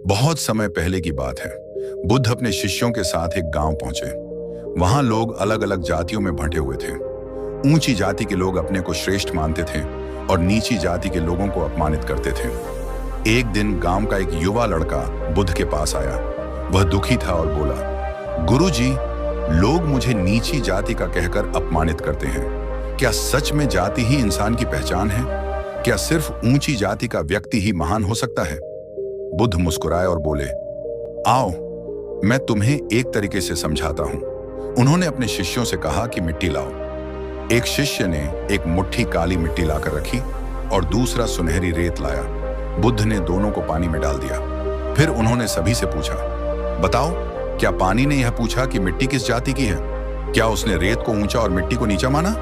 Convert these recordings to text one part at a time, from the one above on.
बहुत समय पहले की बात है। बुद्ध अपने शिष्यों के साथ एक गांव पहुंचे। वहां लोग अलग अलग जातियों में बंटे हुए थे। ऊंची जाति के लोग अपने को श्रेष्ठ मानते थे और नीची जाति के लोगों को अपमानित करते थे। एक दिन गांव का एक युवा लड़का बुद्ध के पास आया। वह दुखी था और बोला, गुरुजी, लोग मुझे नीची जाति का कहकर अपमानित करते हैं। क्या सच में जाति ही इंसान की पहचान है? क्या सिर्फ ऊंची जाति का व्यक्ति ही महान हो सकता है? बुद्ध मुस्कुराए और बोले, आओ, मैं तुम्हें एक तरीके से समझाता हूं। उन्होंने अपने शिष्यों से कहा कि मिट्टी लाओ। एक शिष्य ने एक मुट्ठी काली मिट्टी लाकर रखी और दूसरा सुनहरी रेत लाया। बुद्ध ने दोनों को पानी में डाल दिया। फिर उन्होंने सभी से पूछा, बताओ, क्या पानी ने यह पूछा कि मिट्टी किस जाति की है? क्या उसने रेत को ऊंचा और मिट्टी को नीचा माना?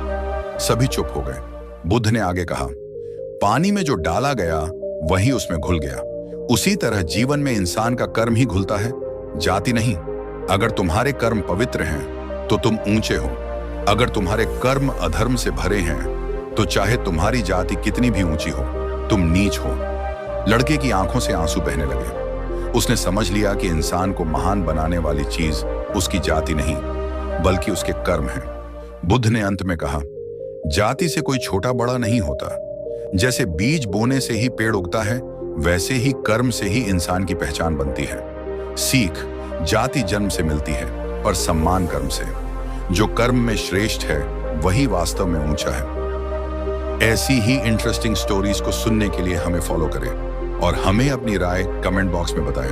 सभी चुप हो गए। बुद्ध ने आगे कहा, पानी में जो डाला गया वही उसमें घुल गया। उसी तरह जीवन में इंसान का कर्म ही घुलता है, जाति नहीं। अगर तुम्हारे कर्म पवित्र हैं तो तुम ऊंचे हो। अगर तुम्हारे कर्म अधर्म से भरे हैं तो चाहे तुम्हारी जाति कितनी भी ऊंची हो, तुम नीच हो। लड़के की आंखों से आंसू बहने लगे। उसने समझ लिया कि इंसान को महान बनाने वाली चीज उसकी जाति नहीं बल्कि उसके कर्म है। बुद्ध ने अंत में कहा, जाति से कोई छोटा बड़ा नहीं होता। जैसे बीज बोने से ही पेड़ उगता है, वैसे ही कर्म से ही इंसान की पहचान बनती है। सीख जाति जन्म से मिलती है पर सम्मान कर्म से। जो कर्म में श्रेष्ठ है वही वास्तव में ऊंचा है। ऐसी ही इंटरेस्टिंग स्टोरीज को सुनने के लिए हमें फॉलो करें और हमें अपनी राय कमेंट बॉक्स में बताएं।